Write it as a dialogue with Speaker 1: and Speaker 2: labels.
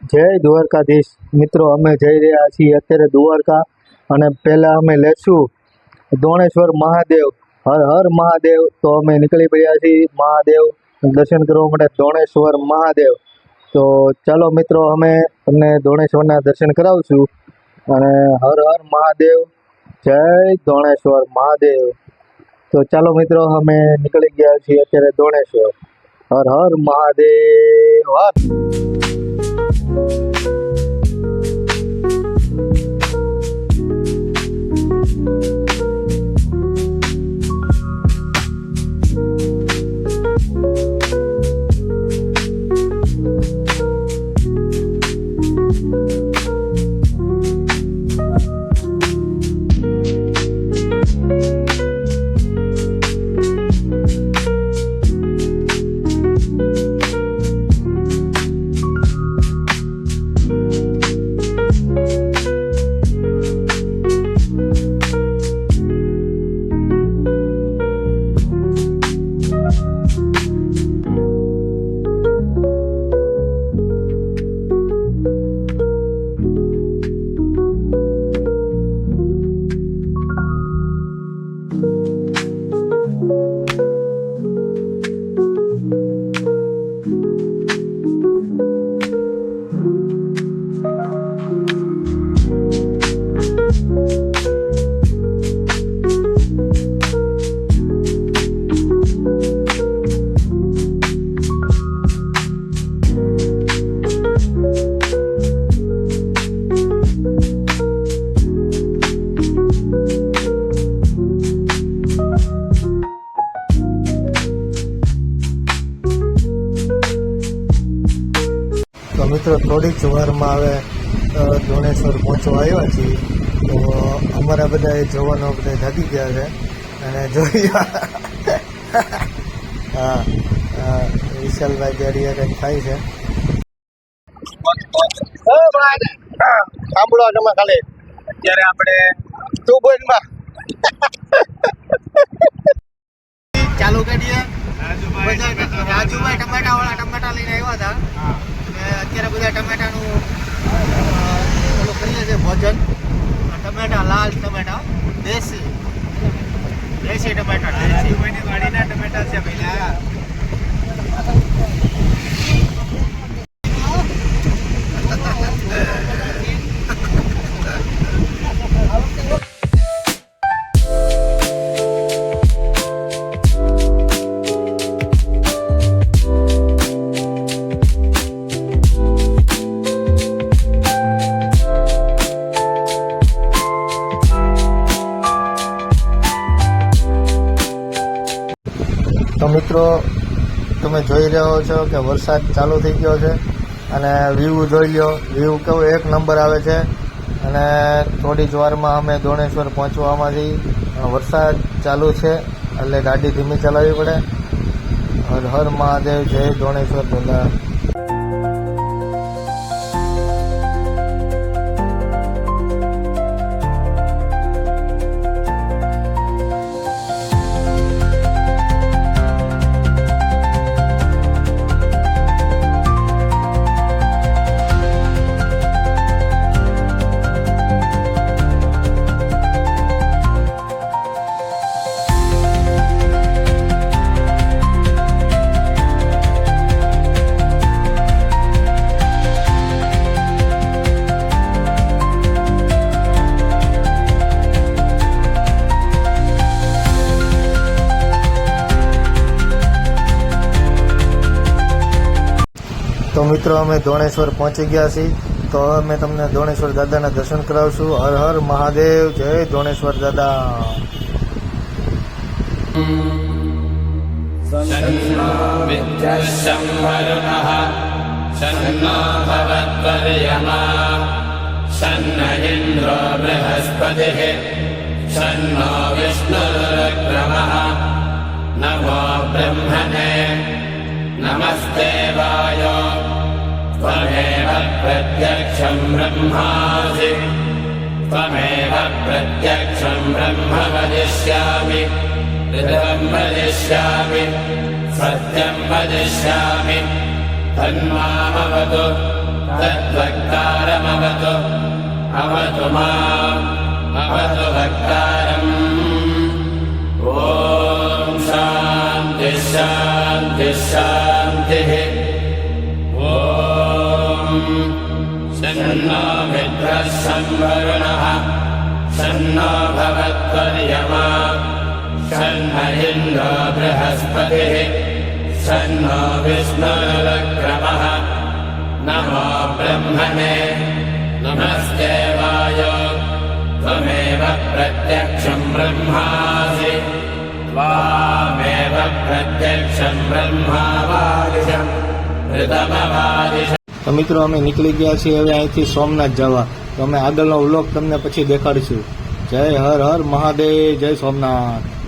Speaker 1: જય દ્વારકાધીશ મિત્રો, અમે જઈ રહ્યા છીએ અત્યારે દ્વારકા અને પહેલાં અમે લેશું દોણેશ્વર મહાદેવ. હર હર મહાદેવ. તો અમે નીકળી પડ્યા છીએ મહાદેવ દર્શન કરવા માટે, દોણેશ્વર મહાદેવ. તો ચાલો મિત્રો, અમે તમને દોણેશ્વરના દર્શન કરાવશું. અને હર હર મહાદેવ, જય દોણેશ્વર મહાદેવ. તો ચાલો મિત્રો, અમે નીકળી ગયા છીએ અત્યારે દોણેશ્વર. હર હર મહાદેવ હર. તો મિત્રો, થોડીક જ વારમાં હવે દોણેશ્વર પહોંચવા આવ્યા છીએ. તો અમારા બધા જવાનો બધા જાગી ગયા છે અને જોઈ હા વિશાલભાઈ ત્યારે કંઈક થાય છે. સાંભળો તમે ખાલી, અત્યારે આપણે ટુબોઈમાં ચાલુ કરીએ. રાજુભાઈ ટમેટા વાળા ટમેટા લઈને આવ્યા હતા. અત્યારે બધા ટમેટાનું ઓલું કરીએ છીએ ભોજન. ટમેટા લાલ ટમેટા, દેશી ટમેટા, દેશી વાડીના ટમેટા છે પહેલા. તો મિત્રો, તમે જોઈ રહ્યો છો કે વરસાદ ચાલુ થઈ ગયો છે અને વ્યૂ જોઈ લો. વ્યૂ કેવો એક નંબર આવે છે. અને થોડી જ વારમાં અમે દોણેશ્વર પહોંચવામાં છીએ. વરસાદ ચાલુ છે એટલે ગાડી ધીમી ચલાવવી પડે. હર હર મહાદેવ, જય દોણેશ્વર દાદા. તો મિત્રો, અમે દોણેશ્વર પહોંચી ગયા છીએ. તો અમે તમને દોણેશ્વર દાદાના દર્શન કરાવશું. હર હર મહાદેવ, જય દોણેશ્વર દાદા.
Speaker 2: सन्नो विद्यशम्भरुणः सन्नो भवद्वर्यमा सन्न इन्द्रो बृहस्पतिः सन्नो विष्णुरुक्रमः नमो ब्रह्मणे नमस्ते वायो त्वमेव प्रत्यक्षं ब्रह्मासि त्वमेव प्रत्यक्षं ब्रह्म वदिष्यामि ऋतं वदिष्यामि सत्यं वदिष्यामि तन्मामवतु तद्वक्तारमवतु अवतु माम् अवतु वक्तारम् ॐ शान्तिः शान्तिः शान्तिः ॐ शन्नो मित्रः संवरुणः शन्नो भवत्वर्यमा शन्नो इन्द्रो बृहस्पतिः शन्नो विष्णुरुक्रमः नमो ब्रह्मणे नमस्ते वायो त्वमेव प्रत्यक्षं ब्रह्मासि त्वामेव प्रत्यक्षं ब्रह्मावादिशं ऋतमवादिशम्।
Speaker 1: તો મિત્રો અમે નીકળી ગયા છીએ હવે અહીંથી સોમનાથ જવા. તો અમે આગળનો વ્લોગ તમને પછી દેખાડીશું. જય હર હર મહાદેવ, જય સોમનાથ.